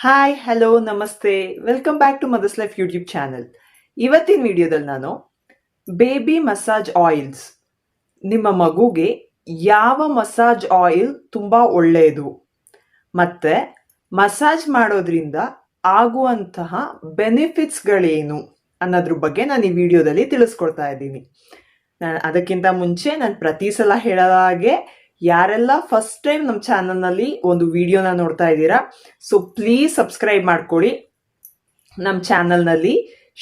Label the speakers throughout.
Speaker 1: Hi hello ನಮಸ್ತೆ welcome back to mother's life YouTube channel. ಇವತ್ತಿನ ವಿಡಿಯೋದಲ್ಲಿ ನಾನು ಬೇಬಿ ಮಸಾಜ್ ಆಯಿಲ್ಸ್, ನಿಮ್ಮ ಮಗುಗೆ ಯಾವ ಮಸಾಜ್ ಆಯಿಲ್ ತುಂಬ ಒಳ್ಳೆಯದು ಮತ್ತು ಮಸಾಜ್ ಮಾಡೋದ್ರಿಂದ ಆಗುವಂತಹ ಬೆನಿಫಿಟ್ಸ್ಗಳೇನು ಅನ್ನೋದ್ರ ಬಗ್ಗೆ ನಾನು ಈ ವಿಡಿಯೋದಲ್ಲಿ ತಿಳಿಸ್ಕೊಡ್ತಾ ಇದ್ದೀನಿ. ಅದಕ್ಕಿಂತ ಮುಂಚೆ ನಾನು ಪ್ರತಿ ಸಲ ಹೇಳೋ ಹಾಗೆ ಯಾರೆಲ್ಲ ಫಸ್ಟ್ ಟೈಮ್ ನಮ್ಮ ಚಾನಲ್ನಲ್ಲಿ ಒಂದು ವಿಡಿಯೋನ ನೋಡ್ತಾ ಇದ್ದೀರಾ, ಸೊ ಪ್ಲೀಸ್ ಸಬ್ಸ್ಕ್ರೈಬ್ ಮಾಡ್ಕೊಳ್ಳಿ. ನಮ್ಮ ಚಾನಲ್ನಲ್ಲಿ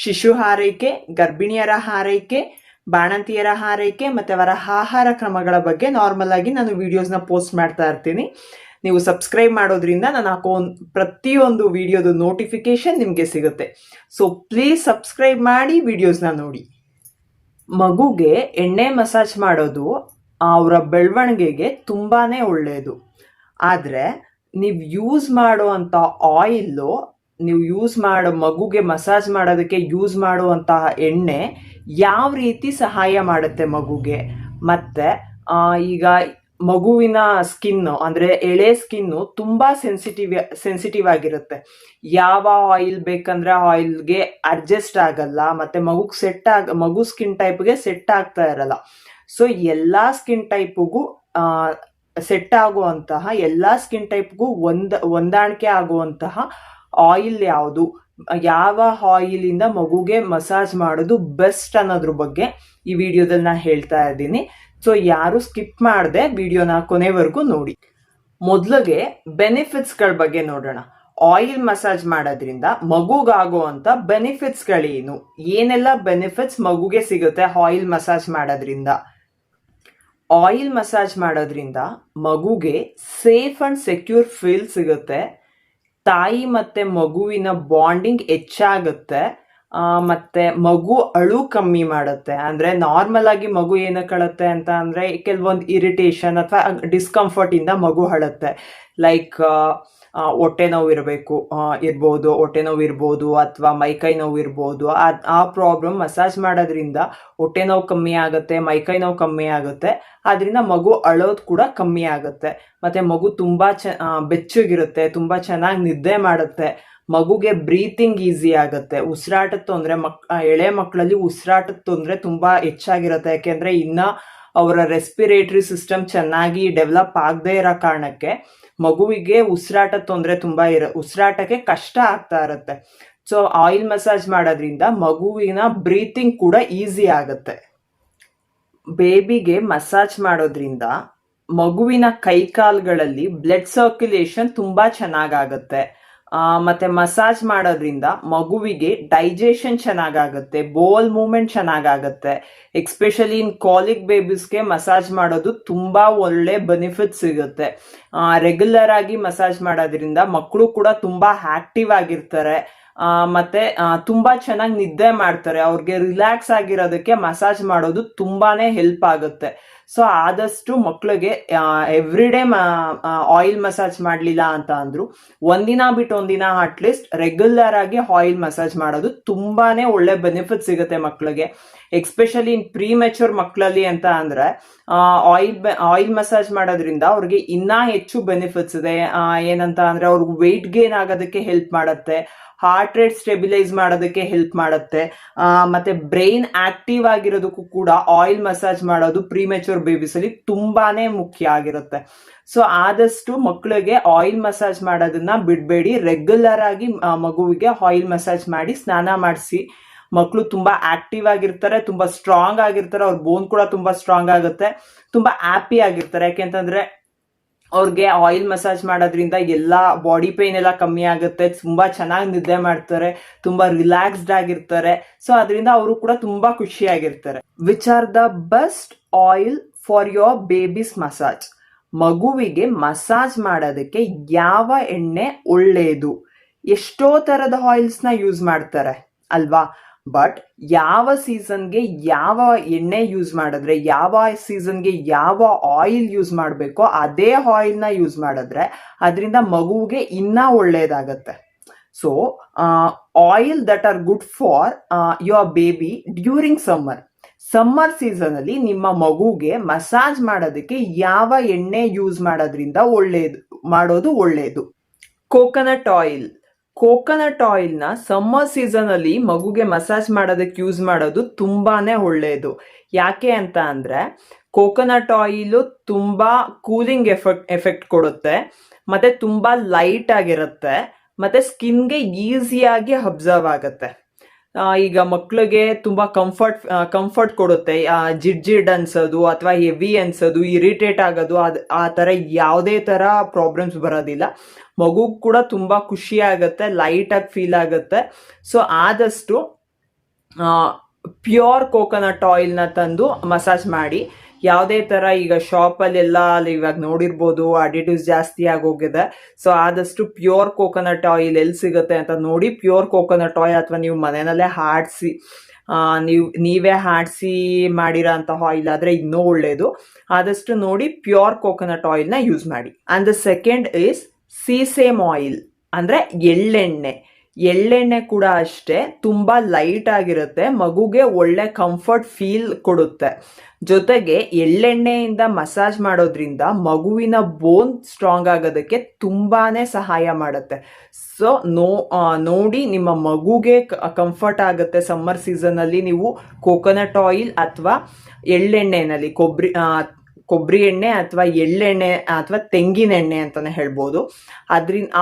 Speaker 1: ಶಿಶು ಹಾರೈಕೆ, ಗರ್ಭಿಣಿಯರ ಹಾರೈಕೆ, ಬಾಣಂತಿಯರ ಹಾರೈಕೆ ಮತ್ತು ಅವರ ಆಹಾರ ಕ್ರಮಗಳ ಬಗ್ಗೆ ನಾರ್ಮಲ್ ಆಗಿ ನಾನು ವಿಡಿಯೋಸ್ನ ಪೋಸ್ಟ್ ಮಾಡ್ತಾ ಇರ್ತೀನಿ. ನೀವು ಸಬ್ಸ್ಕ್ರೈಬ್ ಮಾಡೋದ್ರಿಂದ ನಾನು ಹಾಕೋ ಪ್ರತಿಯೊಂದು ವಿಡಿಯೋದು ನೋಟಿಫಿಕೇಶನ್ ನಿಮಗೆ ಸಿಗುತ್ತೆ. ಸೊ ಪ್ಲೀಸ್ ಸಬ್ಸ್ಕ್ರೈಬ್ ಮಾಡಿ ವಿಡಿಯೋಸ್ನ ನೋಡಿ. ಮಗುಗೆ ಎಣ್ಣೆ ಮಸಾಜ್ ಮಾಡೋದು ಅವರ ಬೆಳವಣಿಗೆಗೆ ತುಂಬಾ ಒಳ್ಳೆಯದು. ಆದರೆ ನೀವು ಯೂಸ್ ಮಾಡುವಂಥ ಆಯಿಲ್ಲು, ನೀವು ಯೂಸ್ ಮಾಡೋ ಮಗುಗೆ ಮಸಾಜ್ ಮಾಡೋದಕ್ಕೆ ಯೂಸ್ ಮಾಡುವಂತಹ ಎಣ್ಣೆ ಯಾವ ರೀತಿ ಸಹಾಯ ಮಾಡುತ್ತೆ ಮಗುಗೆ, ಮತ್ತು ಈಗ ಮಗುವಿನ ಸ್ಕಿನ್ನು ಅಂದರೆ ಎಳೆ ಸ್ಕಿನ್ನು ತುಂಬ ಸೆನ್ಸಿಟಿವ್ ಆಗಿರುತ್ತೆ. ಯಾವ ಆಯಿಲ್ ಬೇಕಂದ್ರೆ ಆಯಿಲ್ಗೆ ಅಡ್ಜಸ್ಟ್ ಆಗಲ್ಲ, ಮತ್ತು ಮಗು ಸ್ಕಿನ್ ಟೈಪ್ಗೆ ಸೆಟ್ ಆಗ್ತಾ ಇರಲ್ಲ. ಸೊ ಎಲ್ಲ ಸ್ಕಿನ್ ಟೈಪ್ಗೂ ಸೆಟ್ ಆಗುವಂತಹ, ಎಲ್ಲ ಸ್ಕಿನ್ ಟೈಪ್ಗೂ ಹೊಂದಾಣಿಕೆ ಆಗುವಂತಹ ಆಯಿಲ್ ಯಾವುದು, ಯಾವ ಆಯಿಲಿಂದ ಮಗುಗೆ ಮಸಾಜ್ ಮಾಡೋದು ಬೆಸ್ಟ್ ಅನ್ನೋದ್ರ ಬಗ್ಗೆ ಈ ವಿಡಿಯೋದಲ್ಲಿ ನಾನು ಹೇಳ್ತಾ ಇದ್ದೀನಿ. ಸೊ ಯಾರು ಸ್ಕಿಪ್ ಮಾಡದೆ ವಿಡಿಯೋನ ಕೊನೆವರೆಗೂ ನೋಡಿ. ಮೊದಲಿಗೆ ಬೆನಿಫಿಟ್ಸ್ಗಳ ಬಗ್ಗೆ ನೋಡೋಣ. ಆಯಿಲ್ ಮಸಾಜ್ ಮಾಡೋದ್ರಿಂದ ಮಗುಗಾಗುವಂಥ ಬೆನಿಫಿಟ್ಸ್ಗಳೇನು, ಏನೆಲ್ಲ ಬೆನಿಫಿಟ್ಸ್ ಮಗುಗೆ ಸಿಗುತ್ತೆ ಆಯಿಲ್ ಮಸಾಜ್ ಮಾಡೋದ್ರಿಂದ. ಆಯಿಲ್ ಮಸಾಜ್ ಮಾಡೋದ್ರಿಂದ ಮಗುಗೆ ಸೇಫ್ ಆ್ಯಂಡ್ ಸೆಕ್ಯೂರ್ ಫೀಲ್ ಸಿಗುತ್ತೆ. ತಾಯಿ ಮತ್ತು ಮಗುವಿನ ಬಾಂಡಿಂಗ್ ಹೆಚ್ಚಾಗುತ್ತೆ. ಮತ್ತು ಮಗು ಅಳು ಕಮ್ಮಿ ಮಾಡುತ್ತೆ. ಅಂದರೆ ನಾರ್ಮಲ್ ಆಗಿ ಮಗು ಏನಕ್ಕೆ ಅಳುತ್ತೆ ಅಂತ ಅಂದರೆ ಕೆಲವೊಂದು ಇರಿಟೇಷನ್ ಅಥವಾ ಡಿಸ್ಕಂಫರ್ಟಿಂದ ಮಗು ಅಳುತ್ತೆ. ಲೈಕ್ ಹೊಟ್ಟೆ ನೋವು ಇರ್ಬೋದು ಅಥವಾ ಮೈಕೈ ನೋವು ಇರ್ಬೋದು. ಆ ಪ್ರಾಬ್ಲಮ್ ಮಸಾಜ್ ಮಾಡೋದ್ರಿಂದ ಹೊಟ್ಟೆ ನೋವು ಕಮ್ಮಿ ಆಗುತ್ತೆ, ಮೈಕೈ ನೋವು ಕಮ್ಮಿ ಆಗುತ್ತೆ. ಅದರಿಂದ ಮಗು ಅಳೋದು ಕೂಡ ಕಮ್ಮಿ ಆಗುತ್ತೆ. ಮತ್ತು ಮಗು ತುಂಬ ಬೆಚ್ಚಗಿರುತ್ತೆ, ತುಂಬ ಚೆನ್ನಾಗಿ ನಿದ್ದೆ ಮಾಡುತ್ತೆ. ಮಗುಗೆ ಬ್ರೀತಿಂಗ್ ಈಸಿ ಆಗುತ್ತೆ. ಉಸಿರಾಟದ ತೊಂದರೆ ಎಳೆ ಮಕ್ಕಳಲ್ಲಿ ಉಸಿರಾಟದ ತೊಂದರೆ ತುಂಬ ಹೆಚ್ಚಾಗಿರುತ್ತೆ. ಯಾಕೆಂದರೆ ಇನ್ನು ಅವರ ರೆಸ್ಪಿರೇಟರಿ ಸಿಸ್ಟಮ್ ಚೆನ್ನಾಗಿ ಡೆವಲಪ್ ಆಗದೇ ಇರೋ ಕಾರಣಕ್ಕೆ ಮಗುವಿಗೆ ಉಸಿರಾಟದ ತೊಂದರೆ ತುಂಬ ಉಸಿರಾಟಕ್ಕೆ ಕಷ್ಟ ಆಗ್ತಾ ಇರುತ್ತೆ. ಸೊ ಆಯಿಲ್ ಮಸಾಜ್ ಮಾಡೋದ್ರಿಂದ ಮಗುವಿನ ಬ್ರೀತಿಂಗ್ ಕೂಡ ಈಸಿ ಆಗುತ್ತೆ. ಬೇಬಿಗೆ ಮಸಾಜ್ ಮಾಡೋದ್ರಿಂದ ಮಗುವಿನ ಕೈಕಾಲುಗಳಲ್ಲಿ ಬ್ಲಡ್ ಸರ್ಕ್ಯುಲೇಷನ್ ತುಂಬ ಚೆನ್ನಾಗಾಗುತ್ತೆ. ಮತ್ತು ಮಸಾಜ್ ಮಾಡೋದ್ರಿಂದ ಮಗುವಿಗೆ ಡೈಜೆಷನ್ ಚೆನ್ನಾಗಾಗುತ್ತೆ, ಬೋಲ್ ಮೂಮೆಂಟ್ ಚೆನ್ನಾಗಾಗುತ್ತೆ. ಎಕ್ಸ್ಪೆಷಲಿ ಇನ್ ಕಾಲಿಕ್ ಬೇಬೀಸ್ಗೆ ಮಸಾಜ್ ಮಾಡೋದು ತುಂಬ ಒಳ್ಳೆ ಬೆನಿಫಿಟ್ ಸಿಗುತ್ತೆ. ರೆಗ್ಯುಲರ್ ಆಗಿ ಮಸಾಜ್ ಮಾಡೋದ್ರಿಂದ ಮಕ್ಕಳು ಕೂಡ ತುಂಬ ಆಕ್ಟಿವ್ ಆಗಿರ್ತಾರೆ. ಮತ್ತು ತುಂಬ ಚೆನ್ನಾಗಿ ನಿದ್ದೆ ಮಾಡ್ತಾರೆ. ಅವ್ರಿಗೆ ರಿಲ್ಯಾಕ್ಸ್ ಆಗಿರೋದಕ್ಕೆ ಮಸಾಜ್ ಮಾಡೋದು ತುಂಬಾ ಹೆಲ್ಪ್ ಆಗುತ್ತೆ. ಸೊ ಆದಷ್ಟು ಮಕ್ಕಳಿಗೆ ಎವ್ರಿಡೇ ಆಯಿಲ್ ಮಸಾಜ್ ಮಾಡಲಿಲ್ಲ ಅಂತ ಅಂದರು ಒಂದಿನ ಬಿಟ್ಟು ಒಂದಿನ ಅಟ್ಲೀಸ್ಟ್ ರೆಗ್ಯುಲರ್ ಆಗಿ ಆಯಿಲ್ ಮಸಾಜ್ ಮಾಡೋದು ತುಂಬಾ ಒಳ್ಳೆ ಬೆನಿಫಿಟ್ ಸಿಗುತ್ತೆ ಮಕ್ಕಳಿಗೆ. ಎಕ್ಸ್ಪೆಷಲಿ ಇನ್ ಪ್ರೀಮೆಚೂರ್ ಮಕ್ಕಳಲ್ಲಿ ಅಂತ ಅಂದರೆ ಆಯಿಲ್ ಮಸಾಜ್ ಮಾಡೋದ್ರಿಂದ ಅವ್ರಿಗೆ ಇನ್ನೂ ಹೆಚ್ಚು ಬೆನಿಫಿಟ್ಸ್ ಇದೆ. ಏನಂತ ಅಂದರೆ ಅವ್ರಿಗೆ ವೆಯ್ಟ್ ಗೇನ್ ಆಗೋದಕ್ಕೆ ಹೆಲ್ಪ್ ಮಾಡುತ್ತೆ, ಹಾರ್ಟ್ ರೇಟ್ ಸ್ಟೆಬಿಲೈಸ್ ಮಾಡೋದಕ್ಕೆ ಹೆಲ್ಪ್ ಮಾಡುತ್ತೆ. ಮತ್ತು ಬ್ರೈನ್ ಆಕ್ಟಿವ್ ಆಗಿರೋದಕ್ಕೂ ಕೂಡ ಆಯಿಲ್ ಮಸಾಜ್ ಮಾಡೋದು ಪ್ರೀಮೆಚೂರ್ ಬೇಬೀಸಲ್ಲಿ ತುಂಬಾ ಮುಖ್ಯ ಆಗಿರುತ್ತೆ. ಸೊ ಆದಷ್ಟು ಮಕ್ಕಳಿಗೆ ಆಯಿಲ್ ಮಸಾಜ್ ಮಾಡೋದನ್ನ ಬಿಡಬೇಡಿ. ರೆಗ್ಯುಲರ್ ಆಗಿ ಮಗುವಿಗೆ ಆಯಿಲ್ ಮಸಾಜ್ ಮಾಡಿ ಸ್ನಾನ ಮಾಡಿಸಿ. ಮಕ್ಕಳು ತುಂಬ ಆಕ್ಟಿವ್ ಆಗಿರ್ತಾರೆ, ತುಂಬ ಸ್ಟ್ರಾಂಗ್ ಆಗಿರ್ತಾರೆ. ಅವ್ರ ಬೋನ್ ಕೂಡ ತುಂಬ ಸ್ಟ್ರಾಂಗ್ ಆಗುತ್ತೆ, ತುಂಬ ಹ್ಯಾಪಿ ಆಗಿರ್ತಾರೆ. ಯಾಕೆಂತಂದರೆ ಅವ್ರಿಗೆ ಆಯಿಲ್ ಮಸಾಜ್ ಮಾಡೋದ್ರಿಂದ ಎಲ್ಲ ಬಾಡಿ ಪೇನ್ ಎಲ್ಲ ಕಮ್ಮಿ ಆಗುತ್ತೆ, ತುಂಬ ಚೆನ್ನಾಗಿ ನಿದ್ದೆ ಮಾಡ್ತಾರೆ, ತುಂಬ ರಿಲ್ಯಾಕ್ಸ್ಡ್ ಆಗಿರ್ತಾರೆ. ಸೊ ಅದರಿಂದ ಅವರು ಕೂಡ ತುಂಬ ಖುಷಿಯಾಗಿರ್ತಾರೆ. Which are the best oil for your babies massage? ಮಗುವಿಗೆ ಮಸಾಜ್ ಮಾಡೋದಕ್ಕೆ ಯಾವ ಎಣ್ಣೆ ಒಳ್ಳೆಯದು? ಎಷ್ಟೋ ಥರದ ಆಯಿಲ್ಸ್ನ ಯೂಸ್ ಮಾಡ್ತಾರೆ ಅಲ್ವಾ? ಬಟ್ ಯಾವ ಸೀಸನ್ಗೆ ಯಾವ ಎಣ್ಣೆ ಯೂಸ್ ಮಾಡಿದ್ರೆ, ಯಾವ ಸೀಸನ್ಗೆ ಯಾವ ಆಯಿಲ್ ಯೂಸ್ ಮಾಡಬೇಕೋ ಅದೇ ಆಯಿಲ್ನ ಯೂಸ್ ಮಾಡಿದ್ರೆ ಅದರಿಂದ ಮಗುವಿಗೆ ಇನ್ನೂ ಒಳ್ಳೆಯದಾಗತ್ತೆ. So oil that are good for your baby during summer ಸೀಸನಲ್ಲಿ ನಿಮ್ಮ ಮಗುಗೆ ಮಸಾಜ್ ಮಾಡೋದಕ್ಕೆ ಯಾವ ಎಣ್ಣೆ ಯೂಸ್ ಮಾಡೋದ್ರಿಂದ ಮಾಡೋದು ಒಳ್ಳೆಯದು? ಕೋಕೋನಟ್ ಆಯಿಲ್, ಕೋಕೋನಟ್ ಆಯಿಲ್ನ ಸಮ್ಮರ್ ಸೀಸನಲ್ಲಿ ಮಗುಗೆ ಮಸಾಜ್ ಮಾಡೋದಕ್ಕೆ ಯೂಸ್ ಮಾಡೋದು ತುಂಬಾನೇ ಒಳ್ಳೆಯದು. ಯಾಕೆ ಅಂತ ಅಂದರೆ ಕೋಕೋನಟ್ ಆಯಿಲು ತುಂಬ ಕೂಲಿಂಗ್ ಎಫೆಕ್ಟ್ ಕೊಡುತ್ತೆ, ಮತ್ತು ತುಂಬ ಲೈಟ್ ಆಗಿರುತ್ತೆ, ಮತ್ತು ಸ್ಕಿನ್ಗೆ ಈಸಿಯಾಗಿ ಅಬ್ಸರ್ವ್ ಆಗುತ್ತೆ. ಈಗ ಮಕ್ಕಳಿಗೆ ತುಂಬ ಕಂಫರ್ಟ್ ಕೊಡುತ್ತೆ. ಜಿಡ್ ಅನ್ಸೋದು ಅಥವಾ ಹೆವಿ ಅನ್ಸೋದು, ಇರಿಟೇಟ್ ಆಗೋದು ಆ ಥರ ಯಾವುದೇ ಥರ ಪ್ರಾಬ್ಲಮ್ಸ್ ಬರೋದಿಲ್ಲ. ಮಗು ಕೂಡ ತುಂಬ ಖುಷಿ ಆಗುತ್ತೆ, ಲೈಟಾಗಿ ಫೀಲ್ ಆಗುತ್ತೆ. ಸೊ ಆದಷ್ಟು ಪ್ಯೂರ್ ಕೋಕೋನಟ್ ಆಯಿಲ್ನ ತಂದು ಮಸಾಜ್ ಮಾಡಿ. ಯಾವುದೇ ಥರ ಈಗ ಶಾಪಲ್ಲೆಲ್ಲ ಇವಾಗ ನೋಡಿರ್ಬೋದು ಅಡಿಟಿವ್ಸ್ ಜಾಸ್ತಿ ಆಗೋಗಿದೆ. ಸೊ ಆದಷ್ಟು ಪ್ಯೂರ್ ಕೋಕೋನಟ್ ಆಯಿಲ್ ಎಲ್ಲಿ ಸಿಗುತ್ತೆ ಅಂತ ನೋಡಿ ಪ್ಯೂರ್ ಕೋಕೋನಟ್ ಆಯಿಲ್, ಅಥವಾ ನೀವು ಮನೆಯಲ್ಲೇ ಹಾಡಿಸಿ ನೀವೇ ಹಾಡಿಸಿ ಮಾಡಿರೋ ಅಂತಹ ಆಯಿಲ್ ಆದರೆ ಇನ್ನೂ ಒಳ್ಳೆಯದು. ಆದಷ್ಟು ನೋಡಿ ಪ್ಯೂರ್ ಕೋಕೋನಟ್ ಆಯಿಲ್ನ ಯೂಸ್ ಮಾಡಿ. And the second is sesame oil, ಅಂದರೆ ಎಳ್ಳೆಣ್ಣೆ ಕೂಡ ಅಷ್ಟೇ ತುಂಬ ಲೈಟ್ ಆಗಿರುತ್ತೆ, ಮಗುಗೆ ಒಳ್ಳೆ ಕಂಫರ್ಟ್ ಫೀಲ್ ಕೊಡುತ್ತೆ. ಜೊತೆಗೆ ಎಳ್ಳೆಣ್ಣೆಯಿಂದ ಮಸಾಜ್ ಮಾಡೋದ್ರಿಂದ ಮಗುವಿನ ಬೋನ್ ಸ್ಟ್ರಾಂಗ್ ಆಗೋದಕ್ಕೆ ತುಂಬಾ ಸಹಾಯ ಮಾಡುತ್ತೆ. ಸೊ ನೋಡಿ ನಿಮ್ಮ ಮಗುಗೆ ಕಂಫರ್ಟ್ ಆಗುತ್ತೆ. ಸಮ್ಮರ್ ಸೀಸನಲ್ಲಿ ನೀವು ಕೋಕೋನಟ್ ಆಯಿಲ್ ಅಥವಾ ಎಳ್ಳೆಣ್ಣೆನಲ್ಲಿ ಕೊಬ್ಬರಿ ಎಣ್ಣೆ ಅಥವಾ ಎಳ್ಳೆಣ್ಣೆ ಅಥವಾ ತೆಂಗಿನ ಎಣ್ಣೆ ಅಂತಾನೆ ಹೇಳ್ಬೋದು,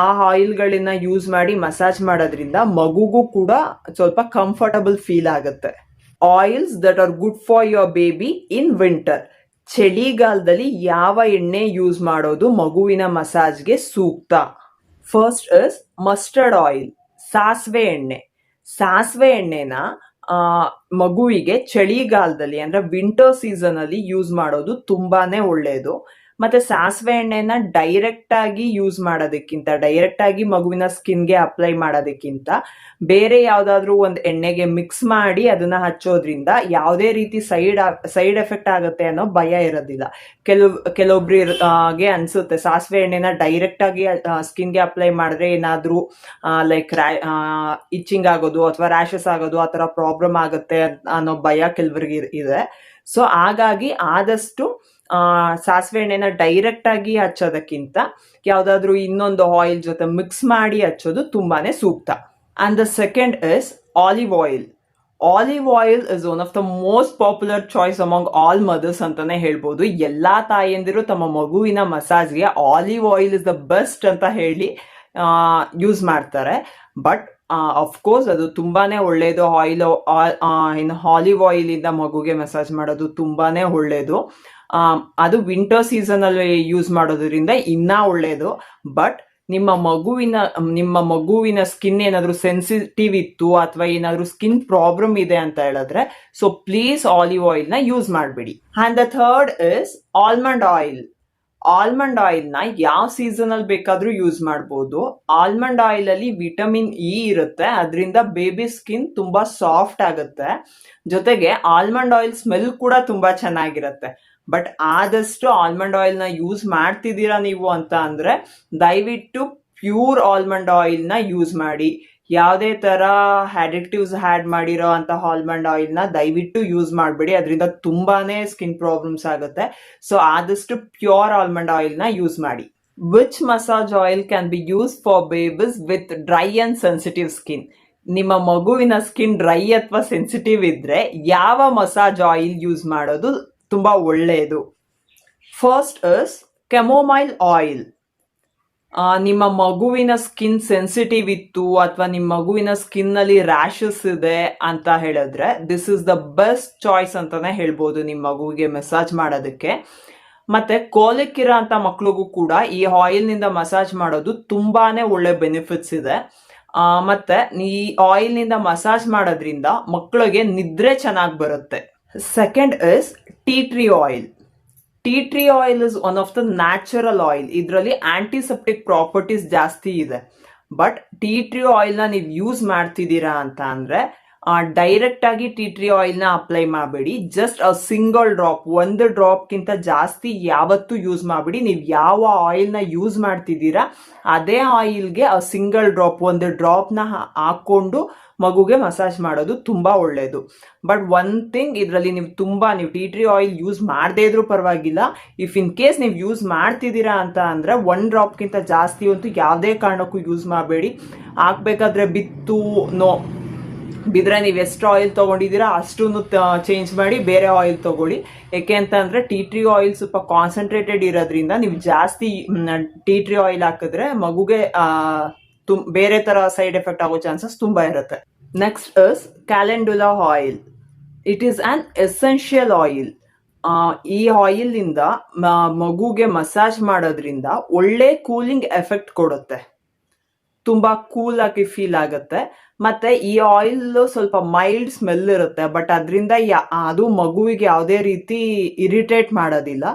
Speaker 1: ಆ ಆಯಿಲ್ಗಳನ್ನ ಯೂಸ್ ಮಾಡಿ ಮಸಾಜ್ ಮಾಡೋದ್ರಿಂದ ಮಗುಗೂ ಕೂಡ ಸ್ವಲ್ಪ ಕಂಫರ್ಟಬಲ್ ಫೀಲ್ ಆಗುತ್ತೆ. Oils that are good for your baby in winter. ಚಳಿಗಾಲದಲ್ಲಿ ಯಾವ ಎಣ್ಣೆ ಯೂಸ್ ಮಾಡೋದು ಮಗುವಿನ ಮಸಾಜ್ಗೆ ಸೂಕ್ತ? ಫಸ್ಟ್ ಇಸ್ ಮಸ್ಟರ್ಡ್ ಆಯಿಲ್, ಸಾಸಿವೆ ಎಣ್ಣೆನ ಮಗುವಿಗೆ ಚಳಿಗಾಲದಲ್ಲಿ ಅಂದರೆ ವಿಂಟರ್ ಸೀಸನಲ್ಲಿ ಯೂಸ್ ಮಾಡೋದು ತುಂಬಾನೇ ಒಳ್ಳೆಯದು. ಮತ್ತು ಸಾಸಿವೆ ಎಣ್ಣೆನ ಡೈರೆಕ್ಟಾಗಿ ಯೂಸ್ ಮಾಡೋದಕ್ಕಿಂತ, ಡೈರೆಕ್ಟಾಗಿ ಮಗುವಿನ ಸ್ಕಿನ್ಗೆ ಅಪ್ಲೈ ಮಾಡೋದಕ್ಕಿಂತ ಬೇರೆ ಯಾವುದಾದ್ರೂ ಒಂದು ಎಣ್ಣೆಗೆ ಮಿಕ್ಸ್ ಮಾಡಿ ಅದನ್ನು ಹಚ್ಚೋದ್ರಿಂದ ಯಾವುದೇ ರೀತಿ ಸೈಡ್ ಎಫೆಕ್ಟ್ ಆಗುತ್ತೆ ಅನ್ನೋ ಭಯ ಇರೋದಿಲ್ಲ. ಕೆಲವೊಬ್ರಿಗೆ ಅನಿಸುತ್ತೆ ಸಾಸಿವೆ ಎಣ್ಣೆನ ಡೈರೆಕ್ಟಾಗಿ ಸ್ಕಿನ್ಗೆ ಅಪ್ಲೈ ಮಾಡಿದ್ರೆ ಏನಾದರೂ ಲೈಕ್ ಇಚ್ಚಿಂಗ್ ಆಗೋದು ಅಥವಾ ರ್ಯಾಷಸ್ ಆಗೋದು ಆ ಥರ ಪ್ರಾಬ್ಲಮ್ ಆಗುತ್ತೆ ಅನ್ನೋ ಭಯ ಕೆಲವರಿಗೆ ಇದೆ. ಸೊ ಹಾಗಾಗಿ ಆದಷ್ಟು ಸಾಸಿವೆ ಎಣ್ಣೆನ ಡೈರೆಕ್ಟ್ ಆಗಿ ಹಚ್ಚೋದಕ್ಕಿಂತ ಯಾವುದಾದ್ರೂ ಇನ್ನೊಂದು ಆಯಿಲ್ ಜೊತೆ ಮಿಕ್ಸ್ ಮಾಡಿ ಹಚ್ಚೋದು ತುಂಬಾನೇ ಸೂಕ್ತ. And the second is olive oil. Olive oil is one of the most popular choice among all mothers ಅಂತಾನೆ ಹೇಳ್ಬೋದು. ಎಲ್ಲಾ ತಾಯಂದಿರು ತಮ್ಮ ಮಗುವಿನ ಮಸಾಜ್ಗೆ olive oil is the best ಅಂತ ಹೇಳಿ ಯೂಸ್ ಮಾಡ್ತಾರೆ. ಬಟ್ ಅಫ್ಕೋರ್ಸ್ ಅದು ತುಂಬಾನೇ ಒಳ್ಳೆಯದು. ಆಲಿವ್ ಆಯಿಲ್ ಇಂದ ಮಗುಗೆ ಮಸಾಜ್ ಮಾಡೋದು ತುಂಬಾನೇ ಒಳ್ಳೆಯದು. ಅದು ವಿಂಟರ್ ಸೀಸನಲ್ಲಿ ಯೂಸ್ ಮಾಡೋದ್ರಿಂದ ಇನ್ನೂ ಒಳ್ಳೆಯದು. ಬಟ್ ನಿಮ್ಮ ಮಗುವಿನ ಸ್ಕಿನ್ ಏನಾದರೂ ಸೆನ್ಸಿಟಿವ್ ಇತ್ತು ಅಥವಾ ಏನಾದರೂ ಸ್ಕಿನ್ ಪ್ರಾಬ್ಲಮ್ ಇದೆ ಅಂತ ಹೇಳಿದ್ರೆ ಸೊ ಪ್ಲೀಸ್ ಆಲಿವ್ ಆಯಿಲ್ನ ಯೂಸ್ ಮಾಡಬೇಡಿ. And the third is almond oil. Almond ಆಯಿಲ್ನ ಯಾವ ಸೀಸನಲ್ಲಿ ಬೇಕಾದರೂ ಯೂಸ್ ಮಾಡ್ಬೋದು. ಆಲ್ಮಂಡ್ ಆಯಿಲಲ್ಲಿ ವಿಟಮಿನ್ ಇ ಇರುತ್ತೆ, ಅದರಿಂದ ಬೇಬಿ ಸ್ಕಿನ್ ತುಂಬ ಸಾಫ್ಟ್ ಆಗುತ್ತೆ. ಜೊತೆಗೆ ಆಲ್ಮಂಡ್ ಆಯಿಲ್ ಸ್ಮೆಲ್ ಕೂಡ ತುಂಬ ಚೆನ್ನಾಗಿರುತ್ತೆ. ಬಟ್ ಆದಷ್ಟು ಆಲ್ಮಂಡ್ ಆಯಿಲ್ನ ಯೂಸ್ ಮಾಡ್ತಿದ್ದೀರಾ ನೀವು ಅಂತ ಅಂದರೆ ದಯವಿಟ್ಟು ಪ್ಯೂರ್ ಆಲ್ಮಂಡ್ ಆಯಿಲ್ನ ಯೂಸ್ ಮಾಡಿ. ಯಾವುದೇ ಥರ ಅಡಿಕ್ಟಿವ್ಸ್ ಆ್ಯಡ್ ಮಾಡಿರೋ ಅಂತಹ ಆಲ್ಮಂಡ್ ಆಯಿಲ್ನ ದಯವಿಟ್ಟು ಯೂಸ್ ಮಾಡಬೇಡಿ, ಅದರಿಂದ ತುಂಬಾ ಸ್ಕಿನ್ ಪ್ರಾಬ್ಲಮ್ಸ್ ಆಗುತ್ತೆ. ಸೊ ಆದಷ್ಟು ಪ್ಯೂರ್ ಆಲ್ಮಂಡ್ ಆಯಿಲ್ನ ಯೂಸ್ ಮಾಡಿ. Which massage oil can be use for babies with dry and sensitive skin? ನಿಮ್ಮ ಮಗುವಿನ ಸ್ಕಿನ್ ಡ್ರೈ ಅಥವಾ ಸೆನ್ಸಿಟಿವ್ ಇದ್ರೆ ಯಾವ ಮಸಾಜ್ ಆಯಿಲ್ ಯೂಸ್ ಮಾಡೋದು ತುಂಬ ಒಳ್ಳೆಯದು? First is chamomile oil. ನಿಮ್ಮ ಮಗುವಿನ ಸ್ಕಿನ್ ಸೆನ್ಸಿಟಿವ್ ಇತ್ತು ಅಥವಾ ನಿಮ್ಮ ಮಗುವಿನ ಸ್ಕಿನ್ನಲ್ಲಿ ರ್ಯಾಷಸ್ ಇದೆ ಅಂತ ಹೇಳಿದ್ರೆ this is the best choice ಅಂತಾನೆ ಹೇಳ್ಬೋದು ನಿಮ್ಮ ಮಗುವಿಗೆ ಮಸಾಜ್ ಮಾಡೋದಕ್ಕೆ. ಮತ್ತೆ ಕೋಲಿಕ್ ಇರೋ ಅಂತ ಮಕ್ಳಿಗೂ ಕೂಡ ಈ ಆಯಿಲ್ನಿಂದ ಮಸಾಜ್ ಮಾಡೋದು ತುಂಬಾನೇ ಒಳ್ಳೆ ಬೆನಿಫಿಟ್ಸ್ ಇದೆ. ಮತ್ತೆ ಈ ಆಯಿಲ್ನಿಂದ ಮಸಾಜ್ ಮಾಡೋದ್ರಿಂದ ಮಕ್ಕಳಿಗೆ ನಿದ್ರೆ ಚೆನ್ನಾಗಿ ಬರುತ್ತೆ. Second is tea tree oil. Tea tree oil is one of the natural oil. ಇದರಲ್ಲಿ ಆಂಟಿಸೆಪ್ಟಿಕ್ ಪ್ರಾಪರ್ಟೀಸ್ ಜಾಸ್ತಿ ಇದೆ. ಬಟ್ ಟೀ ಟ್ರೀ ಆಯಿಲ್ನ ನೀವು ಯೂಸ್ ಮಾಡ್ತಿದ್ದೀರಾ ಅಂತ ಅಂದರೆ ಡೈರೆಕ್ಟ್ ಆಗಿ ಟೀ ಟ್ರೀ ಆಯಿಲ್ನ ಅಪ್ಲೈ ಮಾಡಬೇಡಿ. ಜಸ್ಟ್ ಅ ಸಿಂಗಲ್ ಡ್ರಾಪ್, ಒಂದು ಡ್ರಾಪ್ಗಿಂತ ಜಾಸ್ತಿ ಯಾವತ್ತೂ ಯೂಸ್ ಮಾಡಬೇಡಿ. ನೀವು ಯಾವ ಆಯಿಲ್ನ ಯೂಸ್ ಮಾಡ್ತಿದ್ದೀರಾ ಅದೇ ಆಯಿಲ್ಗೆ ಆ ಸಿಂಗಲ್ ಡ್ರಾಪ್, ಒಂದು ಡ್ರಾಪ್ನ ಹಾಕೊಂಡು ಮಗುಗೆ ಮಸಾಜ್ ಮಾಡೋದು ತುಂಬ ಒಳ್ಳೆಯದು. ಬಟ್ ಒನ್ ಥಿಂಗ್, ಇದರಲ್ಲಿ ನೀವು ಟೀ ಟ್ರೀ ಆಯಿಲ್ ಯೂಸ್ ಮಾಡದೇ ಇದ್ರೂ ಪರವಾಗಿಲ್ಲ. ಇಫ್ ಇನ್ ಕೇಸ್ ನೀವು ಯೂಸ್ ಮಾಡ್ತಿದ್ದೀರಾ ಅಂತ ಅಂದರೆ 1 ಡ್ರಾಪ್ಗಿಂತ ಜಾಸ್ತಿ ಅಂತೂ ಯಾವುದೇ ಕಾರಣಕ್ಕೂ ಯೂಸ್ ಮಾಡಬೇಡಿ. ಹಾಕ್ಬೇಕಾದ್ರೆ ಬಿದ್ದರೆ ನೀವು ಎಷ್ಟು ಆಯಿಲ್ ತೊಗೊಂಡಿದ್ದೀರಾ ಅಷ್ಟನ್ನು ಚೇಂಜ್ ಮಾಡಿ ಬೇರೆ ಆಯಿಲ್ ತೊಗೊಳ್ಳಿ. ಏಕೆ ಅಂತ ಅಂದರೆ ಟೀ ಟ್ರೀ ಆಯಿಲ್ ಸ್ವಲ್ಪ ಕಾನ್ಸಂಟ್ರೇಟೆಡ್ ಇರೋದ್ರಿಂದ ನೀವು ಜಾಸ್ತಿ ಟೀ ಟ್ರೀ ಆಯಿಲ್ ಹಾಕಿದ್ರೆ ಮಗುಗೆ ಬೇರೆ ಥರ ಸೈಡ್ ಎಫೆಕ್ಟ್ ಆಗೋ ಚಾನ್ಸಸ್ ತುಂಬ ಇರುತ್ತೆ. Next is calendula oil. It is an essential oil. ಈ ಆಯಿಲಿಂದ ಮಗುಗೆ ಮಸಾಜ್ ಮಾಡೋದ್ರಿಂದ ಒಳ್ಳೆ ಕೂಲಿಂಗ್ ಎಫೆಕ್ಟ್ ಕೊಡುತ್ತೆ, ತುಂಬ ಕೂಲ್ ಆಗಿ ಫೀಲ್ ಆಗುತ್ತೆ. ಮತ್ತೆ ಈ ಆಯಿಲ್ ಸ್ವಲ್ಪ ಮೈಲ್ಡ್ ಸ್ಮೆಲ್ ಇರುತ್ತೆ, ಬಟ್ ಅದರಿಂದ ಅದು ಮಗುವಿಗೆ ಯಾವುದೇ ರೀತಿ ಇರಿಟೇಟ್ ಮಾಡೋದಿಲ್ಲ.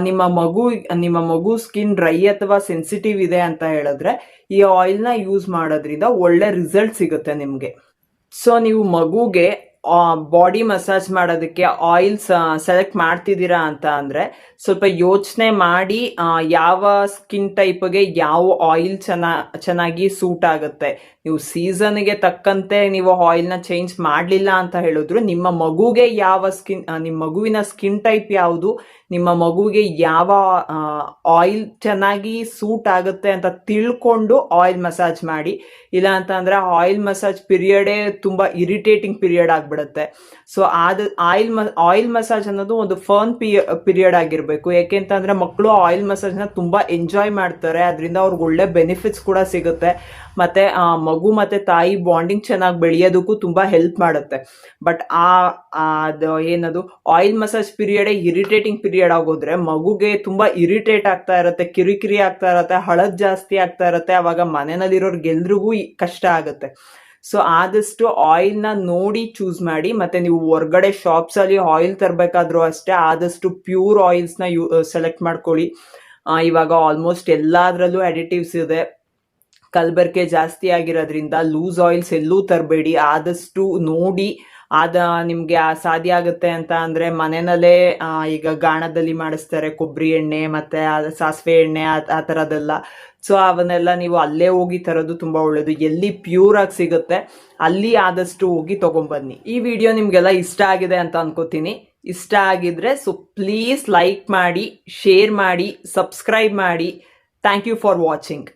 Speaker 1: ನಿಮ್ಮ ಮಗು ಸ್ಕಿನ್ ಡ್ರೈ ಅಥವಾ ಸೆನ್ಸಿಟಿವ್ ಇದೆ ಅಂತ ಹೇಳಿದ್ರೆ ಈ ಆಯಿಲ್ನ ಯೂಸ್ ಮಾಡೋದ್ರಿಂದ ಒಳ್ಳೆ ರಿಸಲ್ಟ್ ಸಿಗುತ್ತೆ ನಿಮಗೆ. ಸೊ ನೀವು ಮಗುಗೆ ಬಾಡಿ ಮಸಾಜ್ ಮಾಡೋದಕ್ಕೆ ಆಯಿಲ್ ಸೆಲೆಕ್ಟ್ ಮಾಡ್ತಿದ್ದೀರಾ ಅಂತ ಅಂದರೆ ಸ್ವಲ್ಪ ಯೋಚನೆ ಮಾಡಿ ಯಾವ ಸ್ಕಿನ್ ಟೈಪ್ಗೆ ಯಾವ ಆಯಿಲ್ ಚೆನ್ನಾಗಿ ಸೂಟ್ ಆಗುತ್ತೆ. ನೀವು ಸೀಸನ್ಗೆ ತಕ್ಕಂತೆ ನೀವು ಆಯಿಲ್ನ ಚೇಂಜ್ ಮಾಡಲಿಲ್ಲ ಅಂತ ಹೇಳಿದ್ರು ನಿಮ್ಮ ಮಗುಗೆ ನಿಮ್ಮ ಮಗುವಿನ ಸ್ಕಿನ್ ಟೈಪ್ ಯಾವುದು, ನಿಮ್ಮ ಮಗುವಿಗೆ ಯಾವ ಆಯಿಲ್ ಚೆನ್ನಾಗಿ ಸೂಟ್ ಆಗುತ್ತೆ ಅಂತ ತಿಳ್ಕೊಂಡು ಆಯಿಲ್ ಮಸಾಜ್ ಮಾಡಿ. ಇಲ್ಲ ಅಂತ ಅಂದರೆ ಆಯಿಲ್ ಮಸಾಜ್ ಪೀರಿಯಡೇ ತುಂಬ ಇರಿಟೇಟಿಂಗ್ ಪೀರಿಯಡ್ ಆಗಿಬಿಡುತ್ತೆ. ಸೊ ಆಯಿಲ್ ಮಸಾಜ್ ಅನ್ನೋದು ಒಂದು ಫರ್ನ್ ಪೀರಿಯಡ್ ಆಗಿರಬೇಕು. ಯಾಕೆಂತಂದರೆ ಮಕ್ಕಳು ಆಯಿಲ್ ಮಸಾಜ್ನ ತುಂಬ ಎಂಜಾಯ್ ಮಾಡ್ತಾರೆ, ಅದರಿಂದ ಅವ್ರಿಗೆ ಒಳ್ಳೆ ಬೆನಿಫಿಟ್ಸ್ ಕೂಡ ಸಿಗುತ್ತೆ. ಮತ್ತು ಮಗು ಮತ್ತು ತಾಯಿ ಬಾಂಡಿಂಗ್ ಚೆನ್ನಾಗಿ ಬೆಳೆಯೋದಕ್ಕೂ ತುಂಬ ಹೆಲ್ಪ್ ಮಾಡುತ್ತೆ. ಬಟ್ ಅದು ಏನದು ಆಯಿಲ್ ಮಸಾಜ್ ಪೀರಿಯಡೇ ಇರಿಟೇಟಿಂಗ್ ಪೀರಿಯಡ್ ಆಗೋದ್ರೆ ಮಗುಗೆ ತುಂಬ ಇರಿಟೇಟ್ ಆಗ್ತಾ ಇರುತ್ತೆ, ಕಿರಿಕಿರಿ ಆಗ್ತಾ ಇರುತ್ತೆ, ಹಳದ್ ಜಾಸ್ತಿ ಆಗ್ತಾ ಇರುತ್ತೆ. ಅವಾಗ ಮನೆಯಲ್ಲಿರೋರ್ಗೆಲ್ರಿಗೂ ಕಷ್ಟ ಆಗುತ್ತೆ. ಸೊ ಆದಷ್ಟು ಆಯಿಲ್ನ ನೋಡಿ ಚೂಸ್ ಮಾಡಿ. ಮತ್ತು ನೀವು ಹೊರ್ಗಡೆ ಶಾಪ್ಸಲ್ಲಿ ಆಯಿಲ್ ತರಬೇಕಾದ್ರೂ ಅಷ್ಟೇ ಆದಷ್ಟು ಪ್ಯೂರ್ ಆಯಿಲ್ಸ್ನ ಸೆಲೆಕ್ಟ್ ಮಾಡ್ಕೊಳ್ಳಿ. ಇವಾಗ ಆಲ್ಮೋಸ್ಟ್ ಎಲ್ಲದರಲ್ಲೂ ಅಡಿಟಿವ್ಸ್ ಇದೆ, ಕಲಬೆರಕೆ ಜಾಸ್ತಿ ಆಗಿರೋದ್ರಿಂದ ಲೂಸ್ ಆಯಿಲ್ಸ್ ಎಲ್ಲೂ ತರಬೇಡಿ. ಆದಷ್ಟು ನೋಡಿ ನಿಮಗೆ ಸಾಧ್ಯ ಆಗುತ್ತೆ ಅಂತ ಅಂದರೆ ಮನೆಯಲ್ಲೇ ಈಗ ಗಾಣದಲ್ಲಿ ಮಾಡಿಸ್ತಾರೆ ಕೊಬ್ಬರಿ ಎಣ್ಣೆ ಮತ್ತು ಸಾಸಿವೆ ಎಣ್ಣೆ ಆ ಥರದ್ದೆಲ್ಲ. ಸೊ ಅವನ್ನೆಲ್ಲ ನೀವು ಅಲ್ಲೇ ಹೋಗಿ ತರೋದು ತುಂಬ ಒಳ್ಳೆಯದು. ಎಲ್ಲಿ ಪ್ಯೂರ್ ಆಗಿ ಸಿಗುತ್ತೆ ಅಲ್ಲಿ ಆದಷ್ಟು ಹೋಗಿ ತೊಗೊಂಬನ್ನಿ. ಈ ವಿಡಿಯೋ ನಿಮಗೆಲ್ಲ ಇಷ್ಟ ಆಗಿದೆ ಅಂತ ಅನ್ಕೋತೀನಿ. ಇಷ್ಟ ಆಗಿದ್ರೆ ಸೊ ಪ್ಲೀಸ್ ಲೈಕ್ ಮಾಡಿ, ಶೇರ್ ಮಾಡಿ, ಸಬ್ಸ್ಕ್ರೈಬ್ ಮಾಡಿ. Thank you for watching.